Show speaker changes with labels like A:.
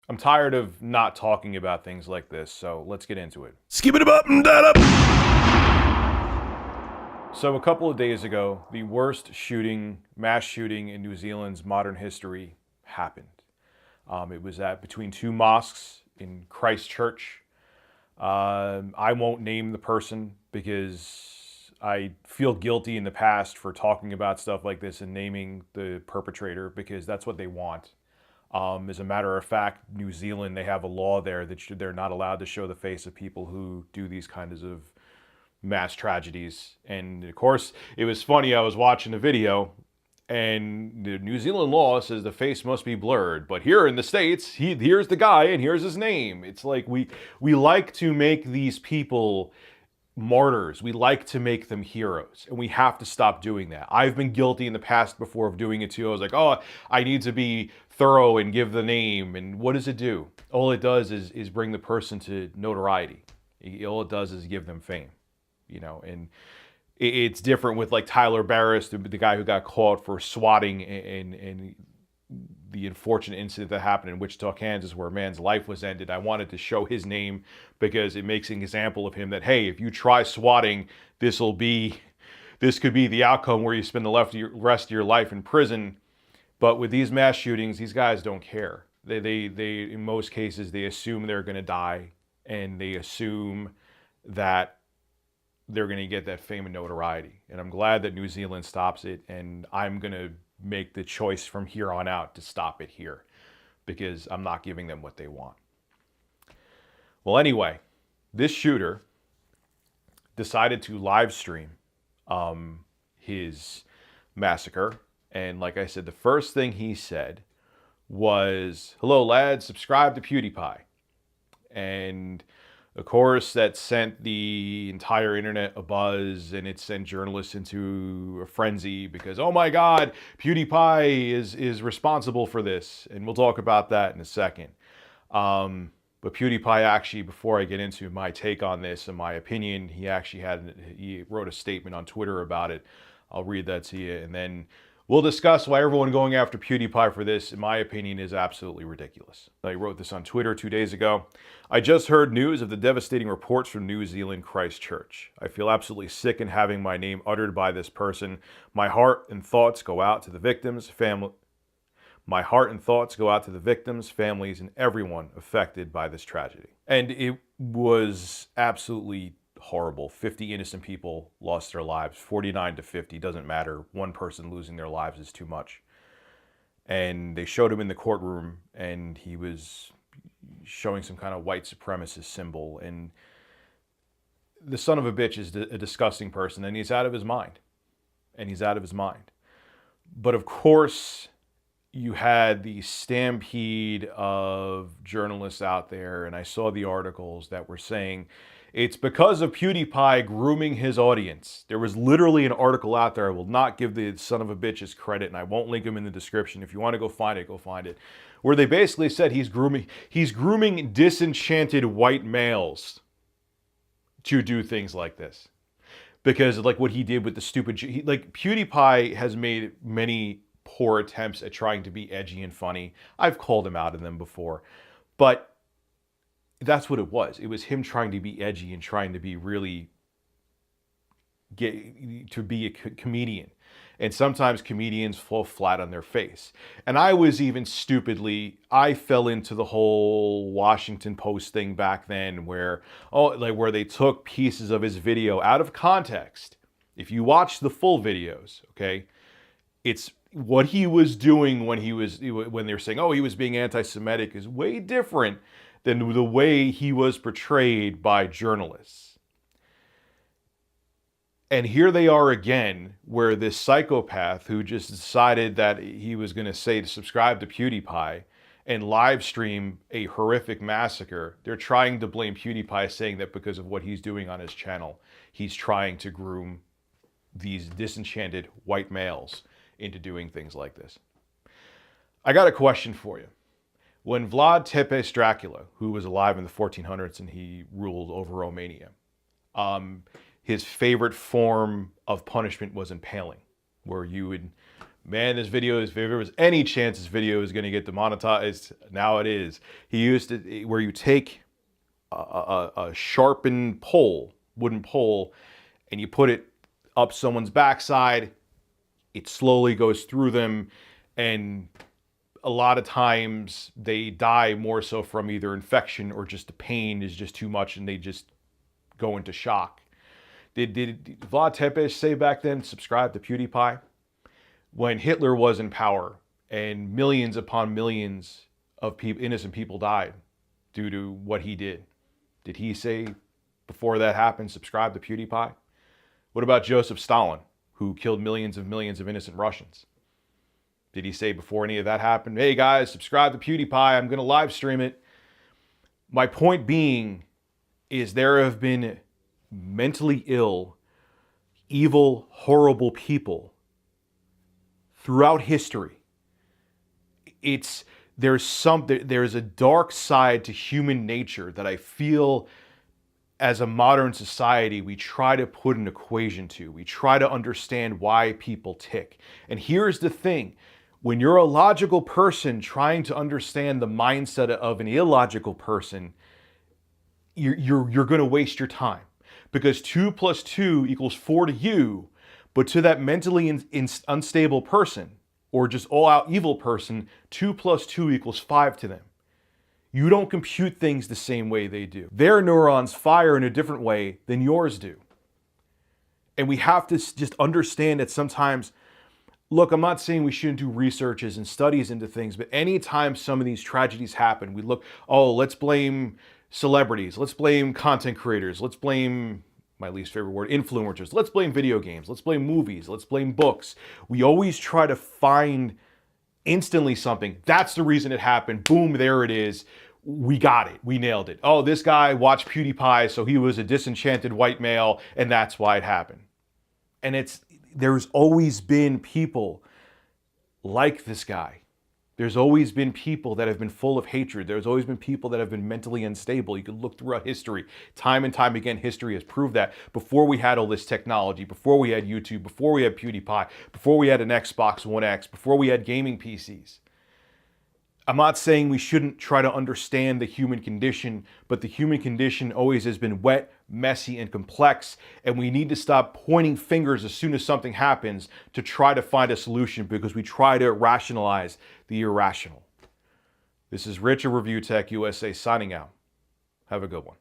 A: I'm tired of not talking about things like this, so let's get into it.
B: Skip it up and that up.
A: So a couple of days ago, the worst mass shooting in New Zealand's modern history happened. It was between two mosques in Christchurch. I won't name the person because I feel guilty in the past for talking about stuff like this and naming the perpetrator because that's what they want. As a matter of fact, New Zealand, they have a law there that they're not allowed to show the face of people who do these kinds of mass tragedies. And of course, it was funny. I was watching a video, and the New Zealand law says the face must be blurred. But here in the States, here's the guy, and here's his name. It's like we like to make these people martyrs. We like to make them heroes, and we have to stop doing that. I've been guilty in the past before of doing it too. I was like, oh, I need to be thorough and give the name. And what does it do? All it does is bring the person to notoriety. All it does is give them fame. And it's different with like Tyler Barris, the guy who got caught for swatting and the unfortunate incident that happened in Wichita, Kansas, where a man's life was ended. I wanted to show his name because it makes an example of him that, hey, if you try swatting, this could be the outcome where you spend the rest of your life in prison. But with these mass shootings, these guys don't care. They in most cases, they assume they're going to die, and they assume that they're going to get that fame and notoriety. And I'm glad that New Zealand stops it, and I'm going to make the choice from here on out to stop it here because I'm not giving them what they want. Well, anyway, this shooter decided to live stream his massacre. And like I said, the first thing he said was, "Hello, lads, subscribe to PewDiePie." And of course, that sent the entire internet abuzz, and it sent journalists into a frenzy because, oh my God, PewDiePie is responsible for this. And we'll talk about that in a second. But PewDiePie actually, before I get into my take on this and my opinion, he wrote a statement on Twitter about it. I'll read that to you, and then we'll discuss why everyone going after PewDiePie for this, in my opinion, is absolutely ridiculous. I wrote this on Twitter 2 days ago. "I just heard news of the devastating reports from New Zealand Christchurch. I feel absolutely sick in having my name uttered by this person. My heart and thoughts go out to the victims, families, and everyone affected by this tragedy." And it was absolutely horrible. 50 innocent people lost their lives. 49 to 50, doesn't matter. One person losing their lives is too much. And they showed him in the courtroom, and he was showing some kind of white supremacist symbol. And the son of a bitch is a disgusting person, and he's out of his mind. But of course, you had the stampede of journalists out there, and I saw the articles that were saying it's because of PewDiePie grooming his audience. There was literally an article out there. I will not give the son of a bitch his credit, and I won't link him in the description. If you want to go find it, where they basically said he's grooming disenchanted white males to do things like this. Because like what he did with the stupid, PewDiePie has made many poor attempts at trying to be edgy and funny. I've called him out on them before, but that's what it was. It was him trying to be edgy and trying to be really a comedian. And sometimes comedians fall flat on their face. And I fell into the whole Washington Post thing back then where they took pieces of his video out of context. If you watch the full videos, okay, it's what he was doing when they were saying, oh, he was being anti-Semitic is way different than the way he was portrayed by journalists. And here they are again, where this psychopath who just decided that he was going to say to subscribe to PewDiePie and live stream a horrific massacre, they're trying to blame PewDiePie, saying that because of what he's doing on his channel, he's trying to groom these disenchanted white males into doing things like this. I got a question for you. When Vlad Tepes Dracula, who was alive in the 1400s and he ruled over Romania, his favorite form of punishment was impaling, where you would Man, this video is, if there was any chance this video is going to get demonetized, now it is. He used it where you take a sharpened pole, wooden pole, and you put it up someone's backside. It slowly goes through them, and a lot of times they die more so from either infection or just the pain is just too much and they just go into shock. Did Vlad Tepes say back then, subscribe to PewDiePie? When Hitler was in power and millions upon millions of innocent people died due to what he did he say before that happened, subscribe to PewDiePie? What about Joseph Stalin, who killed millions of innocent Russians? Did he say before any of that happened, hey guys, subscribe to PewDiePie, I'm going to live stream it? My point being is there have been mentally ill, evil, horrible people throughout history. There's a dark side to human nature that I feel as a modern society we try to put an equation to. We try to understand why people tick. And here's the thing. When you're a logical person trying to understand the mindset of an illogical person, you're going to waste your time. Because 2 + 2 = 4 to you, but to that mentally unstable person, or just all-out evil person, 2 + 2 = 5 to them. You don't compute things the same way they do. Their neurons fire in a different way than yours do. And we have to just understand that sometimes, look, I'm not saying we shouldn't do researches and studies into things, but anytime some of these tragedies happen, we look, oh, let's blame celebrities, let's blame content creators, let's blame, my least favorite word, influencers, let's blame video games, let's blame movies, let's blame books. We always try to find instantly something. That's the reason it happened. Boom, there it is. We got it. We nailed it. Oh, this guy watched PewDiePie, so he was a disenchanted white male, and that's why it happened. And there's always been people like this guy. There's always been people that have been full of hatred. There's always been people that have been mentally unstable. You can look throughout history. Time and time again, history has proved that. Before we had all this technology, before we had YouTube, before we had PewDiePie, before we had an Xbox One X, before we had gaming PCs. I'm not saying we shouldn't try to understand the human condition, but the human condition always has been wet, messy, and complex, and we need to stop pointing fingers as soon as something happens to try to find a solution because we try to rationalize the irrational. This is Rich of Review Tech USA signing out. Have a good one.